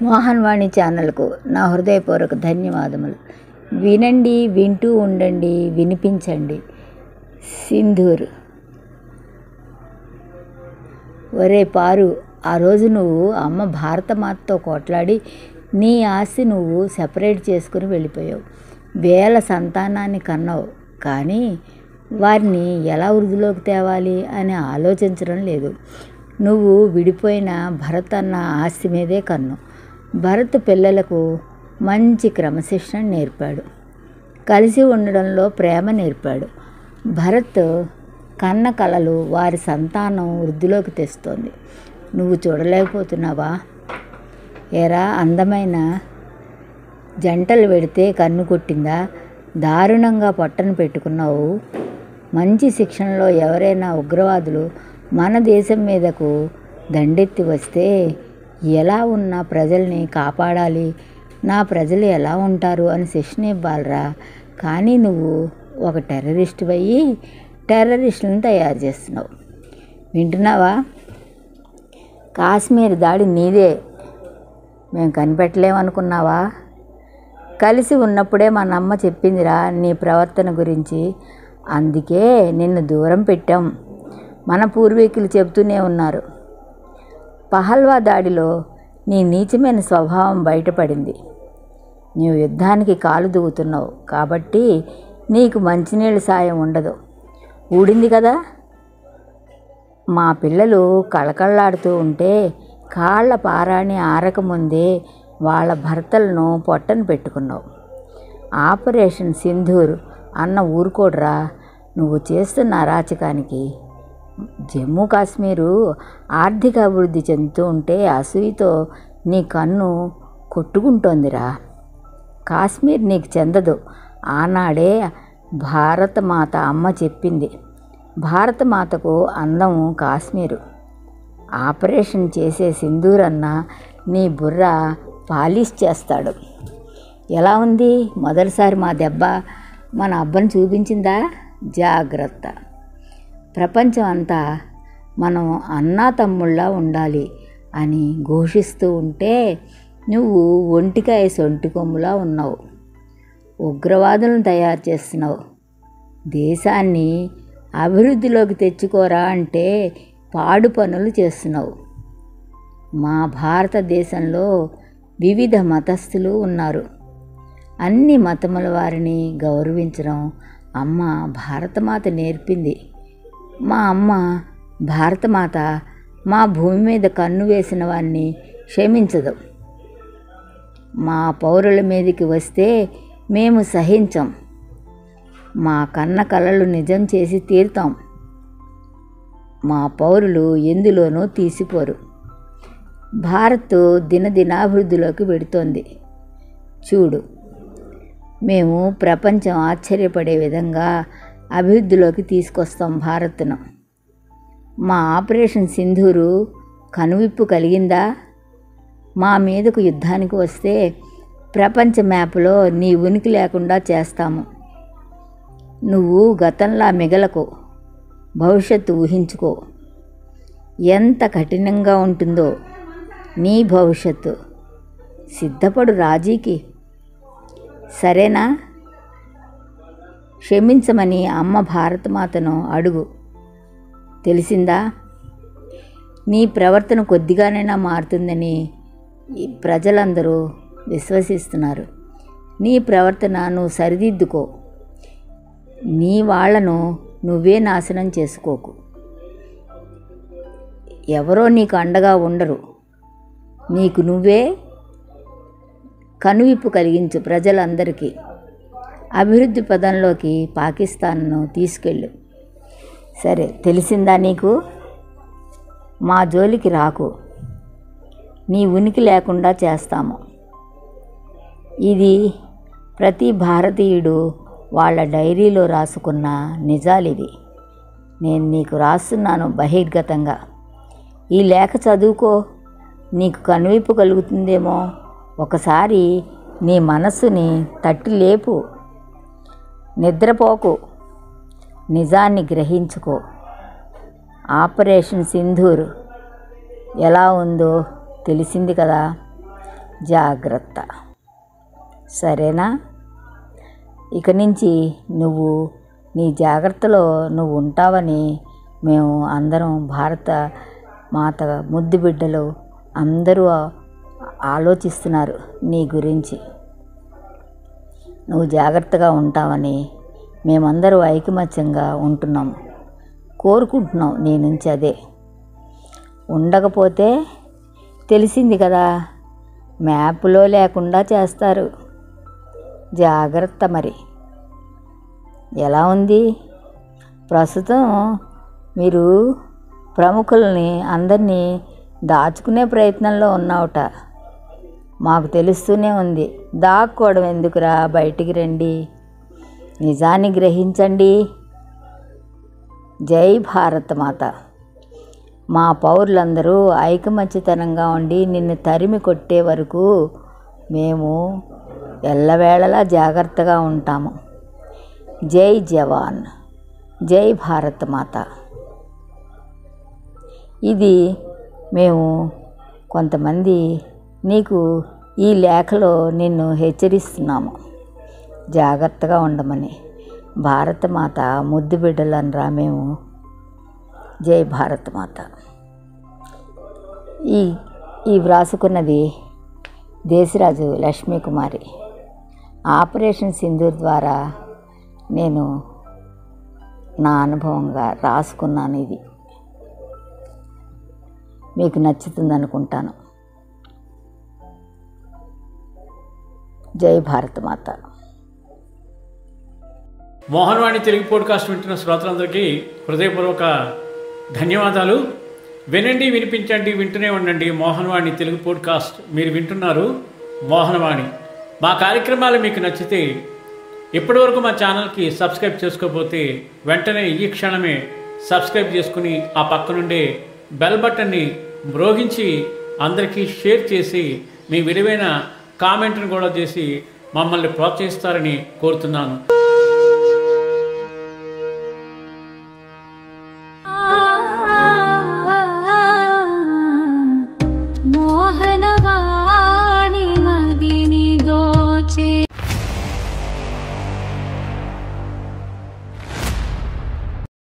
మోహన్ వాణి ఛానల్కు నా హృదయపూర్వక ధన్యవాదములు. వినండి, వింటూ ఉండండి, వినిపించండి. సింధూర్. ఒరే పారు, ఆ రోజు నువ్వు అమ్మ భారతమాతతో కొట్లాడి నీ ఆస్తి నువ్వు సెపరేట్ చేసుకుని వెళ్ళిపోయావు. వేల సంతానాన్ని కన్నావు, కానీ వారిని ఎలా వృద్ధిలోకి తేవాలి అని ఆలోచించడం లేదు. నువ్వు విడిపోయిన భరత్ అన్న ఆస్తి మీదే కన్ను. భరత్ పిల్లలకు మంచి క్రమశిక్షణ నేర్పాడు, కలిసి ఉండడంలో ప్రేమ నేర్పాడు. భరత్ కన్న కలలు వారి సంతానం వృద్ధిలోకి తెస్తోంది. నువ్వు చూడలేకపోతున్నావా? ఏరా, అందమైన జంటలు పెడితే కన్ను కొట్టిందా? దారుణంగా పొట్టను పెట్టుకున్నావు. మంచి శిక్షణలో ఎవరైనా ఉగ్రవాదులు మన దేశం మీదకు దండెత్తి వస్తే ఎలా ఉన్న ప్రజల్ని కాపాడాలి, నా ప్రజలు ఎలా ఉంటారు అని శిక్షణ ఇవ్వాలరా. కానీ నువ్వు ఒక టెర్రరిస్ట్ అయ్యి టెర్రరిస్టులను తయారు చేస్తున్నావు. వింటున్నావా? కాశ్మీర్ దాడి నీదే, మేము కనిపెట్టలేమనుకున్నావా? కలిసి ఉన్నప్పుడే మా అమ్మ చెప్పిందిరా నీ ప్రవర్తన గురించి, అందుకే నిన్ను దూరం పెట్టాం. మన పూర్వీకులు చెబుతూనే ఉన్నారు. పహల్వా దాడిలో నీ నీచమైన స్వభావం బయటపడింది. నీవు యుద్ధానికి కాలు దువ్వుతున్నావు కాబట్టి నీకు మంచినీళ్ళ సాయం ఉండదు. ఊడింది కదా. మా పిల్లలు కళకళలాడుతూ ఉంటే కాళ్ళ పారాణి ఆరకముందే వాళ్ళ భర్తలను పొట్టను పెట్టుకున్నావు. ఆపరేషన్ సింధూర్ అన్న ఊరుకోడ్రా నువ్వు చేస్తున్న అరాచకానికి. జమ్మూ కాశ్మీరు ఆర్థిక అభివృద్ధి చెందుతూ ఉంటే అసూయతో నీ కన్ను కొట్టుకుంటోందిరా. కాశ్మీర్ నీకు చెందదు. ఆనాడే భారతమాత అమ్మ చెప్పింది, భారతమాతకు అందము కాశ్మీరు. ఆపరేషన్ చేసే సింధూర్ అన్న నీ బుర్ర పాలిష్ చేస్తాడు. ఎలా ఉంది? మొదటిసారి మా దెబ్బ మన అబ్బను చూపించిందా? జాగ్రత్త. ప్రపంచం అంతా మనం అన్నా తమ్ముళ్ళ ఉండాలి అని ఘోషిస్తూ ఉంటే నువ్వు ఒంటికాయ సొంటి కొమ్ములా ఉన్నావు. ఉగ్రవాదులను తయారు చేస్తున్నావు. దేశాన్ని అభివృద్ధిలోకి తెచ్చుకోరా అంటే పాడు పనులు చేస్తున్నావు. మా భారతదేశంలో వివిధ మతస్థులు ఉన్నారు. అన్ని మతముల వారిని గౌరవించడం అమ్మ భారతమాత నేర్పింది. మా అమ్మ భారతమాత మా భూమి మీద కన్ను వేసిన వారిని క్షమించదు. మా పౌరుల మీదకి వస్తే మేము సహించం. మా కన్న కలలు నిజం చేసి తీరుతాం. మా పౌరులు ఎందులోనూ తీసిపోరు. భారత్ దినదినాభివృద్ధిలోకి వెడుతోంది. చూడు, మేము ప్రపంచం ఆశ్చర్యపడే విధంగా అభివృద్ధిలోకి తీసుకొస్తాం భారత్ను. మా ఆపరేషన్ సింధూరు కనువిప్పు కలిగిందా? మా మీదకు యుద్ధానికి వస్తే ప్రపంచ మ్యాప్లో నీ ఉనికి లేకుండా చేస్తాము. నువ్వు గతంలా మిగలకు, భవిష్యత్తు ఊహించుకో. ఎంత కఠినంగా ఉంటుందో నీ భవిష్యత్తు. సిద్ధపడు రాజీకి. సరేనా? క్షమించమని అమ్మ భారతమాతను అడుగు. తెలిసిందా? నీ ప్రవర్తన కొద్దిగానైనా మారుతుందని ప్రజలందరూ విశ్వసిస్తున్నారు. నీ ప్రవర్తన నువ్వు సరిదిద్దుకో. నీ వాళ్లను నువ్వే నాశనం చేసుకోకు. ఎవరో నీకు అండగా ఉండరు. నీకు నువ్వే కనువిప్పు కలిగించు ప్రజలందరికీ. అభివృద్ధి పదంలోకి పాకిస్తాన్ను తీసుకెళ్ళు. సరే, తెలిసిందా నీకు? మా జోలికి రాకు. నీ ఉనికి లేకుండా చేస్తాము. ఇది ప్రతి భారతీయుడు వాళ్ళ డైరీలో రాసుకున్న నిజాలిది. నేను నీకు రాస్తున్నాను బహిర్గతంగా. ఈ లేఖ చదువుకో, నీకు కనువిప్పు కలుగుతుందేమో. ఒకసారి నీ మనస్సుని తట్టి లేపు. నిద్రపోకు. నిజాన్ని గ్రహించుకో. ఆపరేషన్ సింధూర్ ఎలా ఉందో తెలిసింది కదా. జాగ్రత్త. సరేనా? ఇక నుంచి నువ్వు నీ జాగ్రత్తలో నువ్వు ఉంటావని మేము అందరం, భారత మాత ముద్దు బిడ్డలు అందరూ ఆలోచిస్తున్నారు నీ గురించి. నువ్వు జాగ్రత్తగా ఉంటావని మేమందరూ ఐకమత్యంగా ఉంటున్నాము, కోరుకుంటున్నాం నీ నుంచి. అదే ఉండకపోతే తెలిసింది కదా, మ్యాప్లో లేకుండా చేస్తారు. జాగ్రత్త. మరి ఎలా ఉంది ప్రస్తుతం? మీరు ప్రముఖుల్ని అందరినీ దాచుకునే ప్రయత్నంలో ఉన్నావుట, మాకు తెలుస్తూనే ఉంది. దాక్కోవడం ఎందుకురా, బయటికి రండి, నిజాన్ని గ్రహించండి. జై భారత మాత. మా పౌరులందరూ ఐకమత్యతనంగా ఉండి నిన్ను తరిమి కొట్టే వరకు మేము ఎల్లవేళలా జాగ్రత్తగా ఉంటాము. జై జవాన్, జై భారత మాత. ఇది మేము కొంతమంది నీకు ఈ లేఖలో నిన్ను హెచ్చరిస్తున్నాము, జాగ్రత్తగా ఉండమని. భారతమాత ముద్దు బిడ్డలనరా మేము. జై భారతమాత. ఈ వ్రాసుకున్నది దేశరాజు లక్ష్మీకుమారి. ఆపరేషన్ సింధూర్ ద్వారా నేను నా అనుభవంగా రాసుకున్నాను. ఇది మీకు నచ్చుతుంది అనుకుంటాను. జై భారతమాత. మోహన్వాణి తెలుగు పోడ్కాస్ట్ వింటున్న శ్రోతలందరికీ హృదయపూర్వక ధన్యవాదాలు. వినండి, వినిపించండి, వింటూనే ఉండండి మోహన్వాణి తెలుగు పోడ్కాస్ట్. మీరు వింటున్నారు మోహన్వాణి. మా కార్యక్రమాలు మీకు నచ్చితే ఇప్పటివరకు మా ఛానల్కి సబ్స్క్రైబ్ చేసుకోకపోతే వెంటనే ఈ క్షణమే సబ్స్క్రైబ్ చేసుకుని ఆ పక్కనుండే బెల్ బటన్ని మ్రోగించి అందరికీ షేర్ చేసి మీ విలువైన కామెంట్ను కూడా చేసి మమ్మల్ని ప్రోత్సహిస్తారని కోరుతున్నాను.